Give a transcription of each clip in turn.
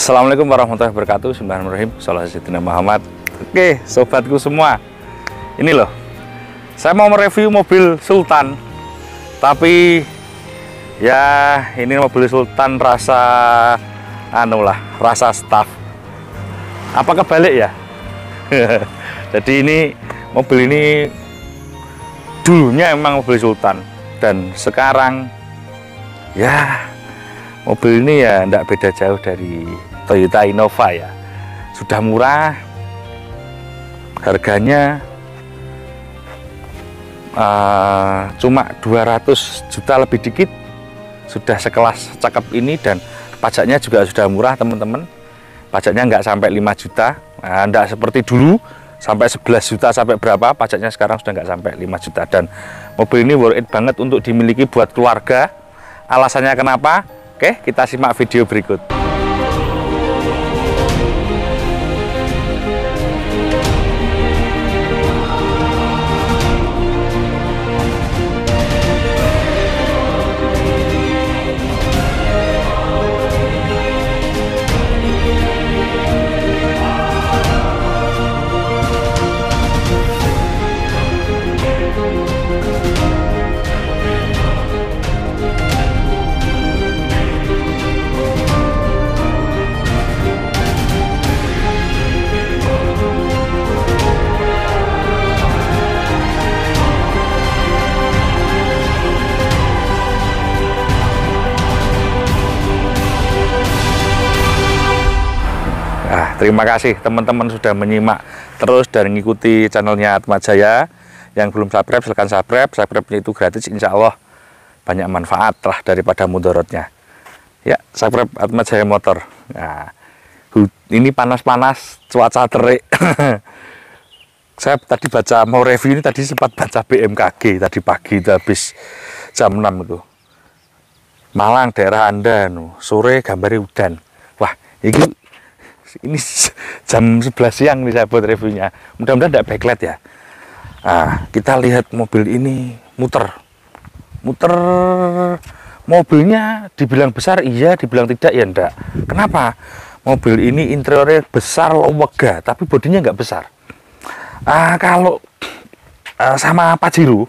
Assalamualaikum warahmatullahi wabarakatuh. Bismillahirrahmanirrahim. Sayyidina Muhammad. Oke, sobatku semua. Ini loh. Saya mau mereview mobil Sultan. Tapi ya ini mobil Sultan rasa rasa staff. Apa kebalik ya? Jadi ini mobil ini dulunya emang mobil Sultan dan sekarang ya mobil ini ya tidak beda jauh dari Toyota Innova ya. Sudah murah, harganya cuma 200 juta lebih dikit, sudah sekelas cakep ini, dan pajaknya juga sudah murah teman-teman. Pajaknya nggak sampai 5 juta, nggak seperti dulu sampai 11 juta sampai berapa, pajaknya sekarang sudah nggak sampai 5 juta. Dan mobil ini worth it banget untuk dimiliki buat keluarga. Alasannya kenapa? Oke, kita simak video berikut. Terima kasih teman-teman sudah menyimak terus dan mengikuti channelnya Atma Jaya. Yang belum subscribe silahkan subscribe. Subscribe-nya itu gratis, insya Allah banyak manfaat lah daripada mudorotnya. Ya, subscribe Atma Jaya Motor. Nah, ini panas-panas, cuaca terik. Saya tadi baca, mau review ini tadi sempat baca BMKG tadi pagi, habis jam 6 itu. Malang daerah Anda, sore gambarnya udan. Wah, ini jam 11 siang nih saya buat reviewnya. Mudah-mudahan tidak backlight ya. Nah, kita lihat mobil ini muter. Mobilnya dibilang besar iya, dibilang tidak ya enggak. Kenapa? Mobil ini interiornya besar, lega, tapi bodinya nggak besar. Kalau sama Pajero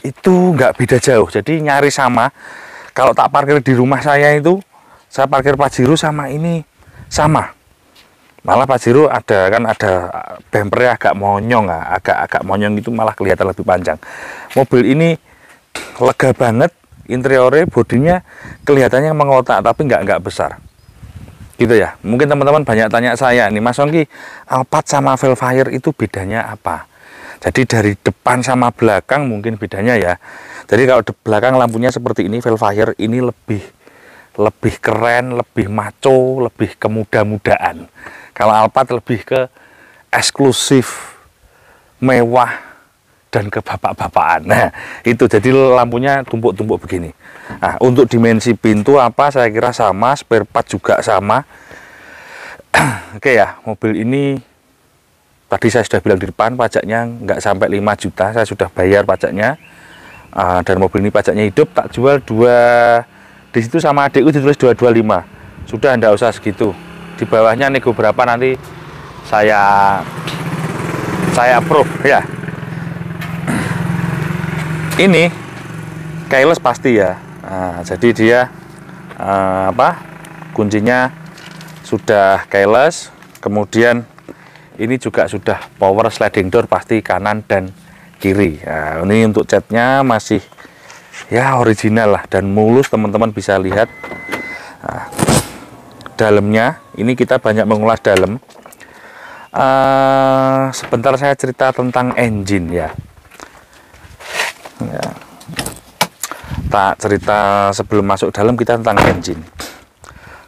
itu nggak beda jauh. Jadi nyari sama. Kalau tak parkir di rumah saya itu, saya parkir Pajero sama ini sama. Malah Pajero ada bumpernya agak monyong, agak monyong itu malah kelihatan lebih panjang. Mobil ini lega banget, interiornya, bodinya kelihatannya mengotak tapi nggak besar. Gitu ya. Mungkin teman-teman banyak tanya saya nih, Mas Ongki, Alphard sama Velfire itu bedanya apa? Jadi dari depan sama belakang mungkin bedanya ya. Jadi kalau di belakang lampunya seperti ini, Velfire ini lebih keren, lebih maco, lebih kemuda-mudaan. Kalau Alphard lebih ke eksklusif, mewah, dan ke bapak-bapakan. Nah, itu jadi lampunya tumpuk-tumpuk begini. Nah, untuk dimensi pintu apa saya kira sama, spare part juga sama. Oke ya, mobil ini tadi saya sudah bilang di depan pajaknya nggak sampai 5 juta, saya sudah bayar pajaknya. Dan mobil ini pajaknya hidup, tak jual di situ sama adikku ditulis 225. Sudah enggak usah segitu. Di bawahnya nego berapa nanti saya approve ya. Ini keyless pasti ya. Jadi dia kuncinya sudah keyless. Kemudian ini juga sudah power sliding door pasti kanan dan kiri. Nah, ini untuk catnya masih ya original lah dan mulus, teman-teman bisa lihat. Dalamnya ini kita banyak mengulas dalam. Sebentar saya cerita tentang engine ya. Tak cerita sebelum masuk dalam kita tentang engine.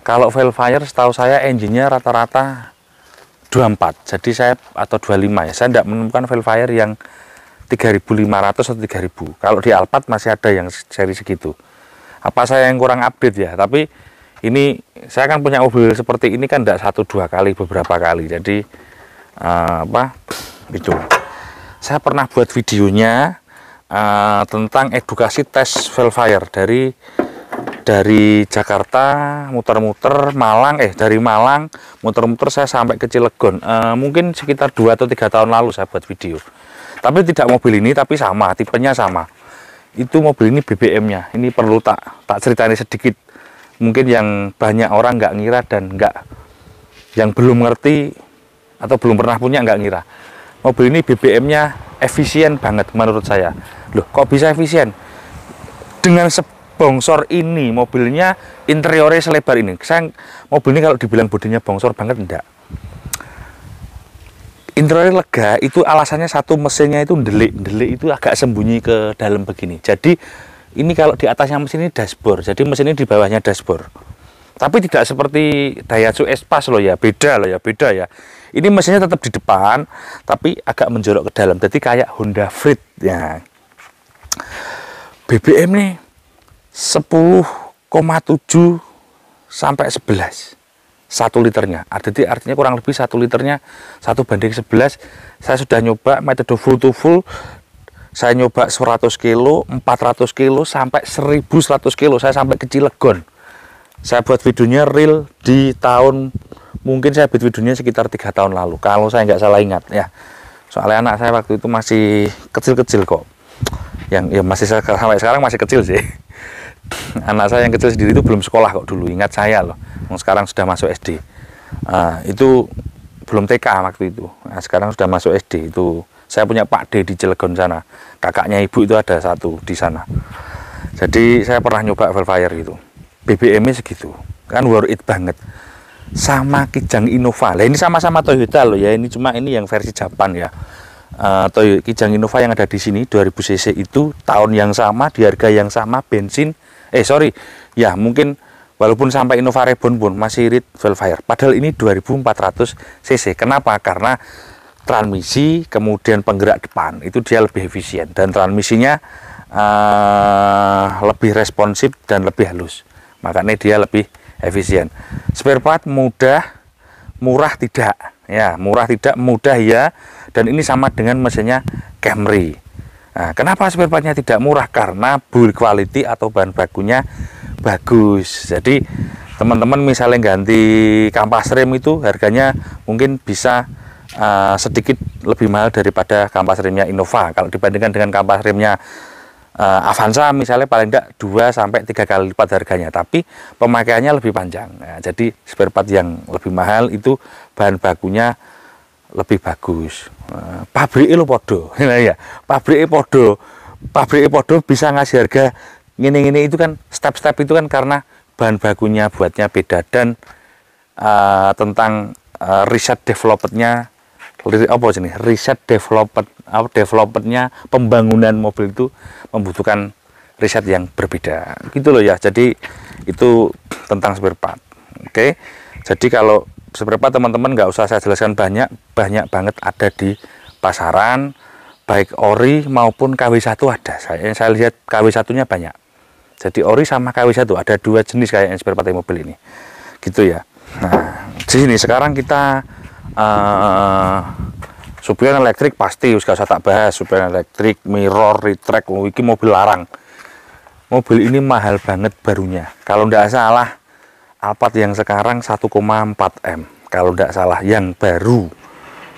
Kalau Velfire setahu saya engine-nya rata-rata 24, jadi saya atau 25 ya. Saya tidak menemukan Velfire yang 3.500 atau 3.000. Kalau di Alphard masih ada yang seri segitu. Apa saya yang kurang update ya? Tapi ini saya kan punya mobil seperti ini kan tidak 1-2 kali, beberapa kali. Jadi itu saya pernah buat videonya tentang edukasi tes Velfire dari dari Jakarta muter-muter Malang, dari Malang muter-muter saya sampai ke Cilegon. Mungkin sekitar 2 atau 3 tahun lalu saya buat video. Tapi tidak mobil ini, tapi sama, tipenya sama. Itu mobil ini BBM-nya. Ini perlu tak ceritain sedikit. Mungkin yang banyak orang nggak ngira dan yang belum ngerti atau belum pernah punya nggak ngira. Mobil ini BBM-nya efisien banget menurut saya. Loh, kok bisa efisien? Dengan bongsor ini, mobilnya interiornya selebar ini. Mobil ini kalau dibilang bodinya bongsor banget, enggak. Interiornya lega, itu alasannya satu, mesinnya itu delik itu agak sembunyi ke dalam begini. Jadi ini kalau di atasnya mesin ini dashboard, jadi mesin ini di bawahnya dashboard. Tapi tidak seperti Daihatsu Espace loh ya, beda ya. Ini mesinnya tetap di depan, tapi agak menjorok ke dalam. Jadi kayak Honda Freed ya. BBM nih 10,7 sampai 11 1 liternya. Artinya kurang lebih 1 liternya 1:11. Saya sudah nyoba metode full to full. Saya nyoba 100 kilo, 400 kilo, sampai 1100 kilo. Saya sampai ke Cilegon. Saya buat videonya real di tahun, mungkin saya buat videonya sekitar 3 tahun lalu, kalau saya nggak salah ingat ya. Soalnya anak saya waktu itu masih kecil-kecil kok. Yang ya masih sampai sekarang masih kecil sih. Anak saya yang kecil sendiri itu belum sekolah kok dulu, ingat saya loh. Sekarang sudah masuk SD. Itu belum TK waktu itu. Nah, sekarang sudah masuk SD. Itu saya punya Pak D di Cilegon sana. Kakaknya ibu itu ada satu di sana. Jadi saya pernah nyoba Velfire itu. BBM-nya segitu. Kan worth it banget. Sama Kijang Innova. Lah ini sama-sama Toyota loh ya. Ini cuma ini yang versi Japan ya. Toyota Kijang Innova yang ada di sini 2000 cc itu tahun yang sama, di harga yang sama, bensin. Ya mungkin walaupun sampai Innova Reborn pun masih irit Velfire. Padahal ini 2400 cc. Kenapa? Karena transmisi kemudian penggerak depan itu dia lebih efisien dan transmisinya lebih responsif dan lebih halus. Makanya dia lebih efisien. Spare part mudah, murah tidak. Ya, murah tidak, mudah ya. Dan ini sama dengan mesinnya Camry. Nah, kenapa spare partnya tidak murah? Karena build quality atau bahan bakunya bagus. Jadi teman-teman misalnya ganti kampas rem itu harganya mungkin bisa sedikit lebih mahal daripada kampas remnya Innova. Kalau dibandingkan dengan kampas remnya Avanza misalnya paling tidak 2 sampai 3 kali lipat harganya, tapi pemakaiannya lebih panjang. Nah, jadi spare part yang lebih mahal itu bahan bakunya lebih bagus. Pabriknya lo podo, ya. Pabriknya podo bisa ngasih harga gini-gini itu kan step-step itu kan karena bahan bakunya buatnya beda dan tentang riset developmentnya developmentnya pembangunan mobil itu membutuhkan riset yang berbeda gitu loh ya. Jadi itu tentang spare part. Oke, jadi kalau spare part teman-teman nggak usah saya jelaskan, banyak banget ada di pasaran, baik ori maupun KW1 ada. Saya lihat KW1 nya banyak. Jadi ori sama KW1 ada 2 jenis kayaknya spare part mobil ini gitu ya. Nah di sini sekarang kita supplier elektrik pasti gak usah tak bahas. Supplier elektrik, mirror, retract, ini mobil larang. Mobil ini mahal banget barunya. Kalau tidak salah Alphard yang sekarang 1,4 M. Kalau tidak salah yang baru.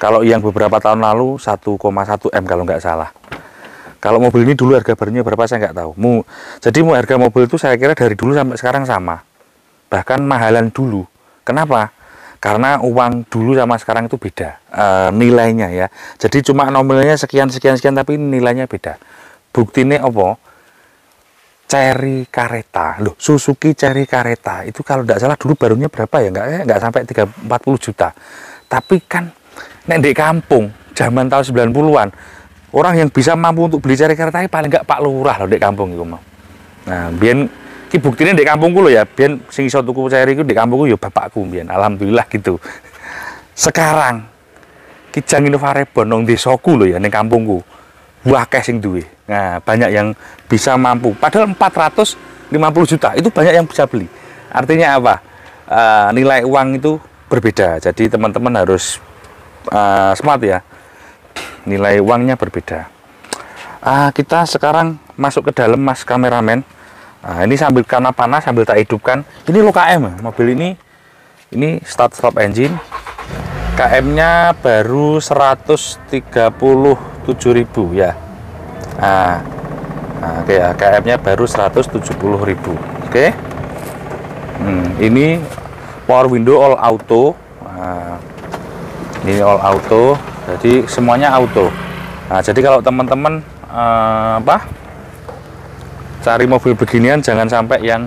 Kalau yang beberapa tahun lalu 1,1 M kalau nggak salah. Kalau mobil ini dulu harga barunya berapa saya nggak tahu. Jadi harga mobil itu saya kira dari dulu sampai sekarang sama. Bahkan mahalan dulu. Kenapa? Karena uang dulu sama sekarang itu beda nilainya ya. Jadi cuma nominalnya sekian tapi nilainya beda. Buktinya apa? Cherry Caretta loh, Suzuki Cherry Caretta itu kalau tidak salah dulu barunya berapa ya, nggak sampai 40 juta. Tapi kan nek di kampung zaman tahun 90-an orang yang bisa mampu untuk beli Cherry Caretta paling nggak Pak Lurah loh di kampung itu. Nah biyen ki buktinya di kampungku loh ya, biyen sing iso tuku Cherry itu di kampungku ya bapakku biyen, alhamdulillah gitu. Sekarang Kijang Innova Reborn nang desaku loh ya, ning kampungku wah sing duwe. Nah, banyak yang bisa mampu. Padahal 450 juta itu banyak yang bisa beli. Artinya apa? Nilai uang itu berbeda. Jadi teman-teman harus smart ya. Nilai uangnya berbeda. Kita sekarang masuk ke dalam, Mas kameramen. Nah, ini sambil karena panas sambil tak hidupkan. Ini lo KM ya, mobil ini start stop engine. KM-nya baru 137.000 ya. Nah, oke ya, KM-nya baru 170.000. Oke. Ini power window all auto. Nah, ini all auto. Jadi semuanya auto. Nah, jadi kalau teman-teman cari mobil beginian jangan sampai yang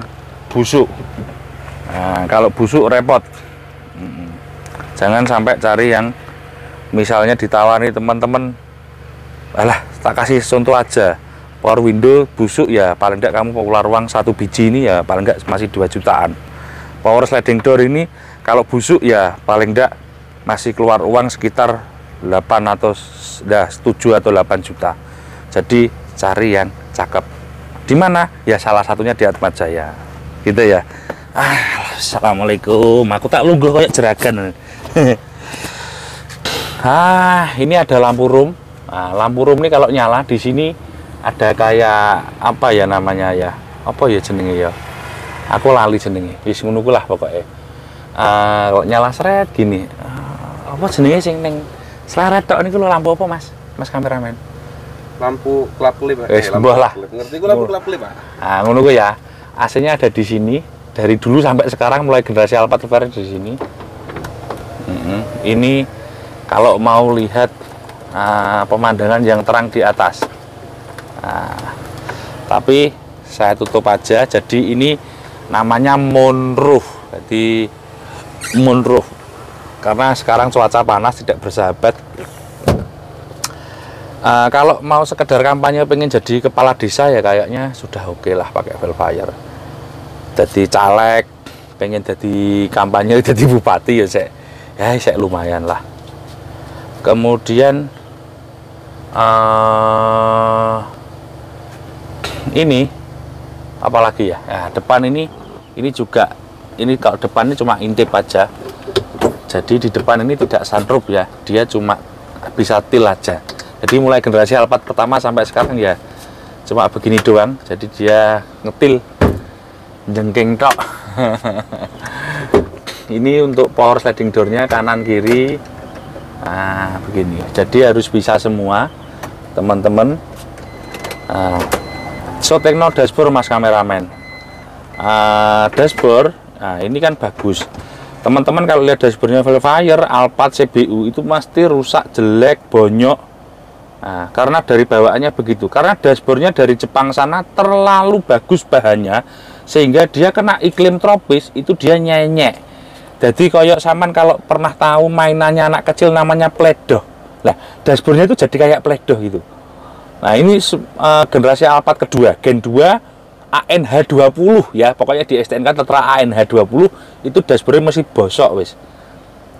busuk. Nah, kalau busuk repot. Jangan sampai cari yang misalnya ditawari teman-teman, alah tak kasih contoh aja, power window busuk ya paling tidak kamu keluar uang 1 biji ini ya paling enggak masih 2 jutaan. Power sliding door ini kalau busuk ya paling enggak masih keluar uang sekitar 8 atau 7 atau 8 juta. Jadi cari yang cakep. Di mana? Ya salah satunya di Atma Jaya. Gitu ya. Assalamualaikum. Aku tak lungguh kayak jeragan. Ini ada lampu room. Nah, lampu room ini kalau nyala di sini ada kayak apa ya namanya ya? Apa ya jenenge ya? Aku lali jenenge. Wis ngono ku lah pokoknya. Kalau nyala seret gini. Apa jenenge sing ning sleret tok niku lho lampu apa, Mas? Mas kameramen. Lampu klap-klip, lampu lah. Ngerti gue lampu klap-klip, Pak? Nah, ngono gue ya. AC-nya ada di sini dari dulu sampai sekarang mulai generasi Alphard varian di sini. Ini kalau mau lihat pemandangan yang terang di atas. Tapi saya tutup aja. Jadi ini namanya moonroof. Jadi moonroof. Karena sekarang cuaca panas tidak bersahabat. Kalau mau sekedar kampanye pengen jadi kepala desa ya kayaknya sudah oke lah pakai Velfire. Jadi caleg, pengen jadi kampanye jadi bupati ya saya lumayan lah. Kemudian ini apalagi ya? Nah, depan ini juga kalau depan ini cuma intip aja. Jadi di depan ini tidak sunroof ya, dia cuma bisa til aja. Jadi mulai generasi Alphard pertama sampai sekarang ya cuma begini doang. Jadi dia ngetil jengking tok. Ini untuk power sliding door-nya kanan kiri. Nah, begini. Jadi harus bisa semua teman-teman. So tekno dashboard Mas kameramen. Dashboard. Nah, ini kan bagus. Teman-teman kalau lihat dashboardnya Velfire Alphard CBU itu pasti rusak, jelek, bonyok. Nah, karena dari bawaannya begitu, karena dashboardnya dari Jepang sana terlalu bagus bahannya sehingga dia kena iklim tropis itu dia nyenyek. Jadi koyok saman kalau pernah tahu mainannya anak kecil namanya pledoh. Nah, dashboardnya itu jadi kayak pledoh gitu. Nah, ini generasi Alphard kedua, Gen 2 ANH20 ya, pokoknya di STNK tertera ANH20 itu dashboardnya masih bosok wis.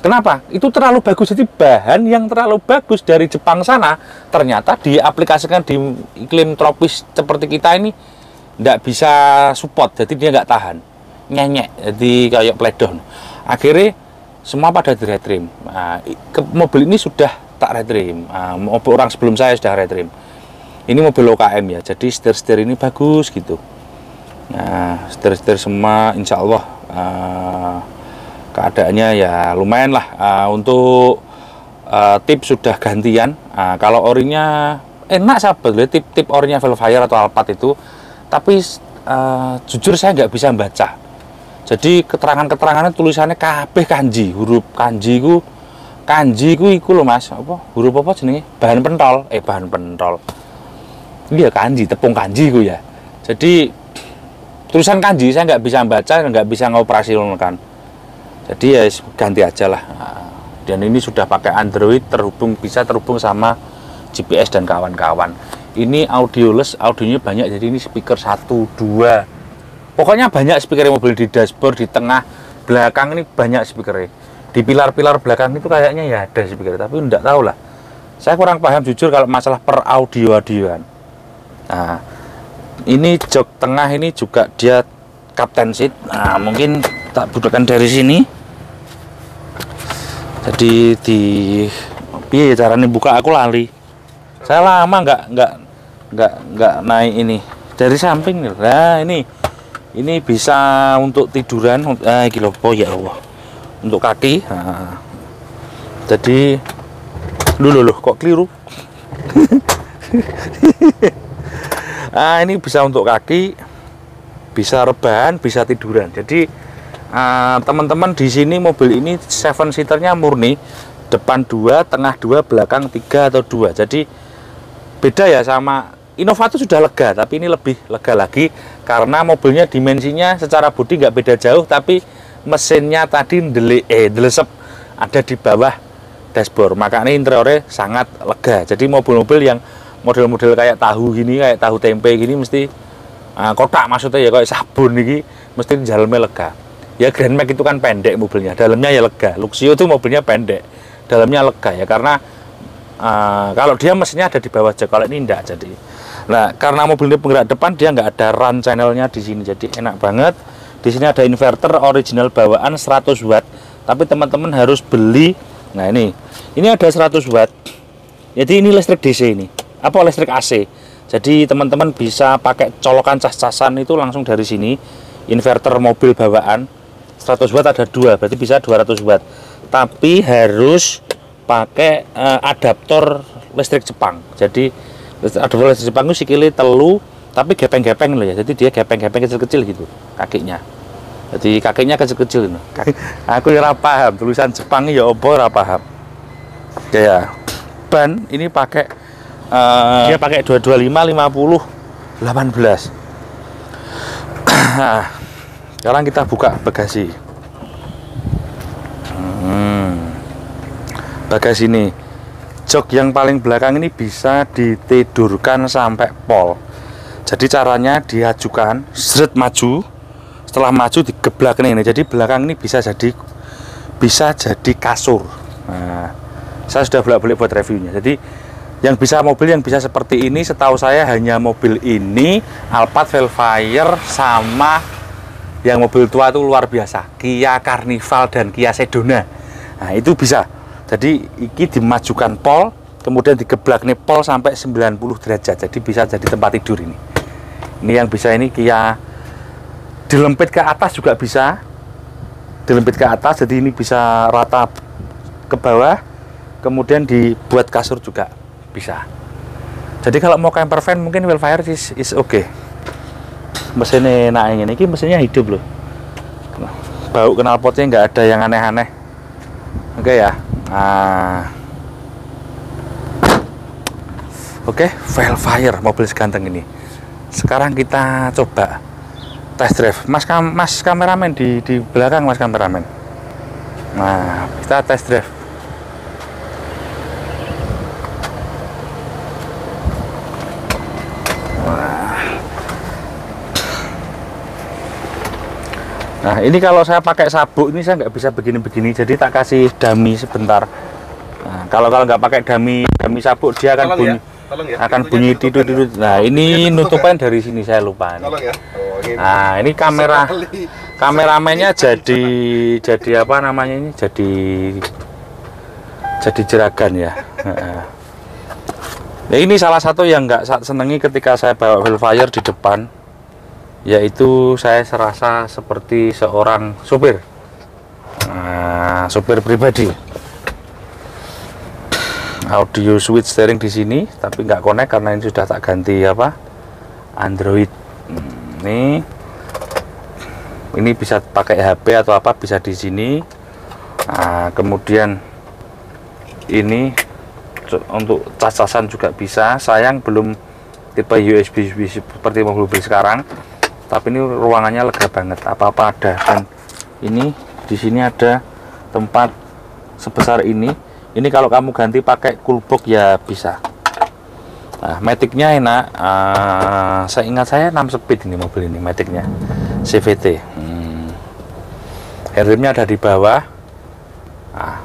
Kenapa? Itu terlalu bagus. Jadi bahan yang terlalu bagus dari Jepang sana ternyata diaplikasikan di iklim tropis seperti kita ini tidak bisa support. Jadi dia nggak tahan, nyenyek. Jadi kayak pledoh. Akhirnya semua pada di retrim. Nah, mobil ini sudah tak retrim. Mobil orang sebelum saya sudah retrim. Ini mobil OKM ya. Jadi setir-setir ini bagus gitu. Nah, setir-setir semua, insya Allah. Keadaannya ya lumayan lah. Untuk tip sudah gantian. Kalau orinya enak sahabat, tip orinya Velfire atau Alphard itu, tapi jujur saya nggak bisa baca. Jadi keterangannya tulisannya kabeh kanji, huruf kanji ku iku loh Mas, apa huruf apa jenenge, bahan pentol. Iya kanji, tepung kanji ku ya. Jadi tulisan kanji saya nggak bisa baca, nggak bisa ngoperasionalkan. Jadi ya ganti aja lah. Dan ini sudah pakai Android, bisa terhubung sama GPS dan kawan-kawan. Ini audioless, audionya banyak. Jadi ini speaker 1, 2. Pokoknya banyak speaker mobil di dashboard, di tengah, belakang ini banyak speaker. Di pilar-pilar belakang itu kayaknya ya ada speaker, tapi enggak tahu lah. Saya kurang paham jujur kalau masalah per audio-audioan. Nah, ini jok tengah ini juga dia captain seat. Nah, mungkin tak butuhkan dari sini. Jadi di piye caranya buka aku lali. Saya lama nggak naik ini dari samping nih. Nah ini bisa untuk tiduran. Gila, oh ya Allah, untuk kaki. Nah, jadi loh kok keliru. Nah, ini bisa untuk kaki, bisa rebahan, bisa tiduran. Jadi teman-teman di sini mobil ini 7 seaternya murni, depan 2, tengah 2, belakang 3 atau 2. Jadi beda ya sama Innova itu sudah lega, tapi ini lebih lega lagi karena mobilnya dimensinya secara bodi nggak beda jauh, tapi mesinnya tadi delesep ada di bawah dashboard, makanya interiornya sangat lega. Jadi mobil-mobil yang model-model kayak tahu gini, kayak tahu tempe gini mesti kotak, maksudnya ya kayak sabun nih, mesti dalamnya lega. Ya Grand Max itu kan pendek mobilnya, dalamnya ya lega. Luxio itu mobilnya pendek, dalamnya lega ya, karena kalau dia mesinnya ada di bawah jok, kalau ini enggak. Jadi nah, karena mobil ini penggerak depan, dia nggak ada run channelnya di sini, jadi enak banget. Di sini ada inverter original bawaan 100 watt, tapi teman-teman harus beli. Nah ini ada 100 watt, jadi ini listrik DC, ini apa listrik AC. Jadi teman-teman bisa pakai colokan cas-casan itu langsung dari sini. Inverter mobil bawaan 100 watt ada 2, berarti bisa 200 watt, tapi harus pakai adaptor listrik Jepang. Jadi adaptor listrik Jepang itu sikile telu, tapi gepeng-gepeng loh ya. Jadi dia gepeng-gepeng kecil-kecil gitu kakinya. Jadi kakinya kecil-kecil loh. Aku ya ora paham tulisan Jepang ya apa, ora paham. Ya, ban ini pakai dia pakai 225 50 18. Nah, sekarang kita buka bagasi. Bagasi ini, jok yang paling belakang ini bisa ditidurkan sampai pol. Jadi caranya diajukan, seret maju, setelah maju digeblak ini. Jadi belakang ini bisa jadi kasur. Nah, saya sudah bolak-balik buat reviewnya. Jadi yang mobil yang bisa seperti ini setahu saya hanya mobil ini, Alphard Velfire, sama yang mobil tua itu luar biasa, Kia Carnival dan Kia Sedona. Nah itu bisa. Jadi ini dimajukan pol, kemudian digeblak nih pol sampai 90 derajat. Jadi bisa jadi tempat tidur ini. Ini yang bisa, ini Kia dilempit ke atas juga bisa. Dilempit ke atas, jadi ini bisa rata ke bawah. Kemudian dibuat kasur juga bisa. Jadi kalau mau camper van mungkin Velfire is oke. Mesinnya enak ini mesinnya hidup loh. Bau knalpotnya nggak ada yang aneh-aneh. Oke ya. Nah, oke, Velfire mobil seganteng ini. Sekarang kita coba test drive. Mas kameramen di belakang, Mas kameramen. Nah, kita test drive. Nah ini kalau saya pakai sabuk ini saya nggak bisa begini-begini, jadi tak kasih dummy sebentar. Nah, kalau nggak pakai dummy sabuk dia akan bunyi, bunyi tidur. Nah ini nutupan dari sini saya lupa. Nah ini kameramennya jadi apa namanya ini? Jadi jeragan ya. Nah, ini salah satu yang nggak senengi ketika saya bawa Velfire di depan, yaitu saya serasa seperti seorang supir, supir pribadi. Audio switch steering di sini, tapi nggak connect karena ini sudah tak ganti Android. Ini bisa pakai HP atau apa, bisa di sini. Nah, kemudian ini untuk cas-casan juga bisa. Sayang belum tipe USB seperti mobil sekarang. Tapi ini ruangannya lega banget, apa-apa ada. Dan ini di sini ada tempat sebesar ini. Ini kalau kamu ganti pakai coolbox ya bisa. Nah, maticnya enak. Saya ingat saya 6 speed ini mobil ini, maticnya CVT. Handremnya ada di bawah. Nah,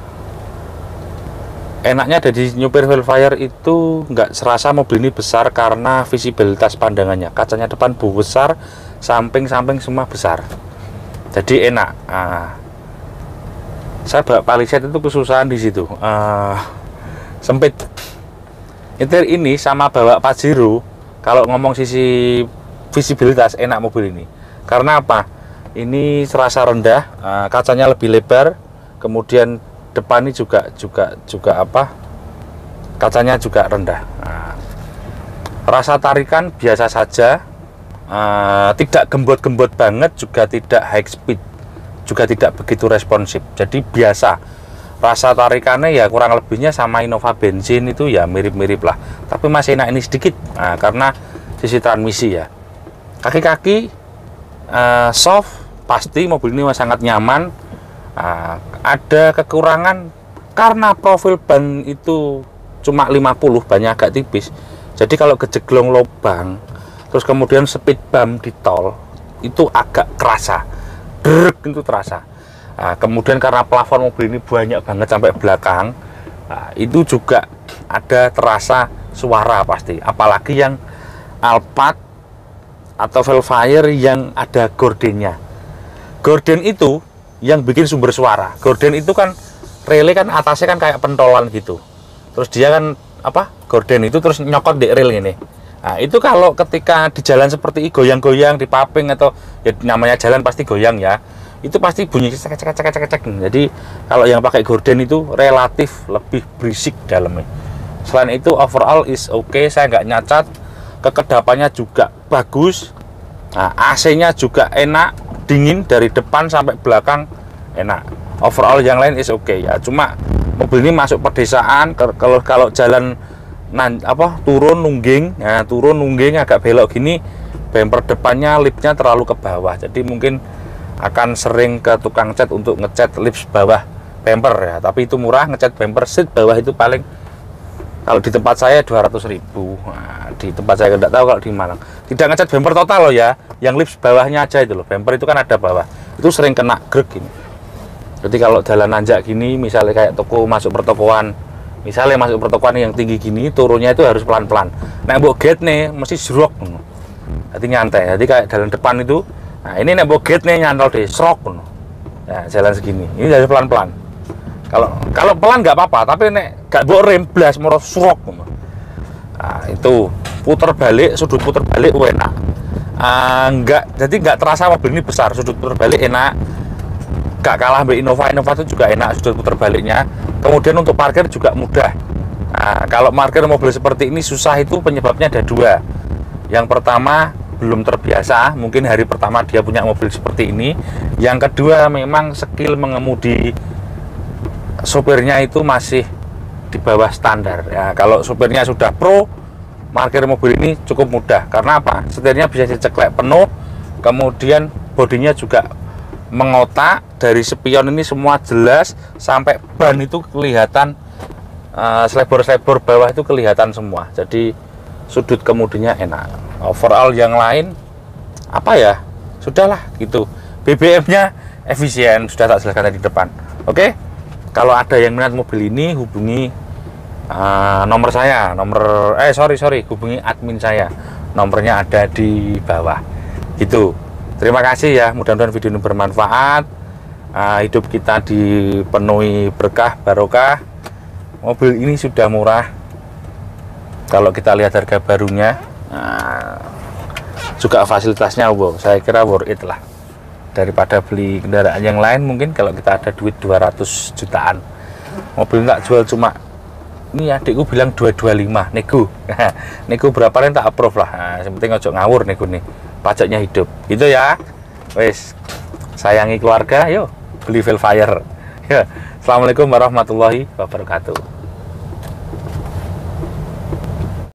enaknya ada di nyupir Velfire itu nggak serasa mobil ini besar karena visibilitas pandangannya. Kacanya depan besar, samping-samping semua besar, jadi enak. Saya bawa Palisade itu kesusahan di situ, sempit. Interior ini sama bawa Pajero, kalau ngomong sisi visibilitas enak mobil ini. Karena apa? Ini serasa rendah, kacanya lebih lebar, kemudian depan ini juga apa? Kacanya juga rendah. Rasa tarikan biasa saja, tidak gembot-gembot banget, juga tidak high speed, juga tidak begitu responsif. Jadi biasa. Rasa tarikannya ya kurang lebihnya sama Innova bensin itu ya mirip-mirip lah. Tapi masih enak ini sedikit, karena sisi transmisi ya. Kaki-kaki soft, pasti mobil ini sangat nyaman. Ada kekurangan karena profil ban itu cuma 50, bannya agak tipis. Jadi kalau kejeglong lubang, terus kemudian speed bump di tol itu agak kerasa, drek itu terasa. Kemudian karena plafon mobil ini banyak banget sampai belakang, itu juga ada terasa suara pasti. Apalagi yang Alphard atau Velfire yang ada gordennya. Gorden itu yang bikin sumber suara. Gorden itu kan relnya kan atasnya kan kayak pentolan gitu. Terus dia kan apa? Gorden itu terus nyokot di rel ini. Nah, itu kalau ketika di jalan seperti ini goyang-goyang di paping atau ya namanya jalan pasti goyang ya. Itu pasti bunyi cek. Jadi kalau yang pakai gorden itu relatif lebih berisik dalamnya. Selain itu overall is okay, saya nggak nyacat. Kekedapannya juga bagus. Nah, AC-nya juga enak, dingin dari depan sampai belakang enak. Overall yang lain is okay ya. Cuma mobil ini masuk pedesaan, kalau jalan turun nungging agak belok gini, bumper depannya lipnya terlalu ke bawah. Jadi mungkin akan sering ke tukang cat untuk ngecat lips bawah bumper ya. Tapi itu murah, ngecat bumper seat bawah itu paling kalau di tempat saya 200.000. Nah, di tempat saya tidak tahu kalau di Malang. Tidak ngecat bumper total loh ya, yang lips bawahnya aja itu loh. Bumper itu kan ada bawah. Itu sering kena grek gini. Jadi kalau jalan nanjak gini, misalnya kayak masuk pertokoan, misalnya masuk pertokoan yang tinggi gini, turunnya itu harus pelan-pelan. Nek mbok gate nih mesti jrok. Jadi nyantai. Jadi kayak jalan depan itu, nah ini nek mbok gate nih nyantol deh, srok. Nah, jalan segini. Ini harus pelan-pelan. Kalau pelan nggak apa-apa, tapi nek gak mbok rem blas moro srok. Nah, itu putar balik, sudut putar balik enak. Jadi nggak terasa mobil ini besar, sudut putar balik enak. Gak kalah sama Innova itu juga enak sudut putar baliknya. Kemudian untuk parkir juga mudah. Nah, kalau parkir mobil seperti ini susah itu penyebabnya ada dua. Yang pertama belum terbiasa, mungkin hari pertama dia punya mobil seperti ini. Yang kedua memang skill mengemudi sopirnya itu masih di bawah standar ya. Kalau sopirnya sudah pro, parkir mobil ini cukup mudah. Karena apa? Setirnya bisa diceklek penuh, kemudian bodinya juga mengotak. Dari spion ini semua jelas, sampai ban itu kelihatan, selebor-selebor bawah itu kelihatan semua. Jadi sudut kemudinya enak. Overall yang lain apa ya, sudahlah gitu. BBM-nya efisien, sudah tak jelaskan tadi di depan. Oke, kalau ada yang minat mobil ini hubungi nomor saya, hubungi admin saya, nomornya ada di bawah gitu. Terima kasih ya, mudah-mudahan video ini bermanfaat. Hidup kita dipenuhi berkah barokah. Mobil ini sudah murah kalau kita lihat harga barunya, juga fasilitasnya saya kira worth it lah daripada beli kendaraan yang lain. Mungkin kalau kita ada duit 200 jutaan, mobil nggak jual cuma ini, adikku bilang 225 nego. Nego berapa nih tak approve lah. Yang penting ojo ngawur nego nih, pajaknya hidup gitu ya. Wes, sayangi keluarga, yuk beli Velfire. Assalamualaikum warahmatullahi wabarakatuh.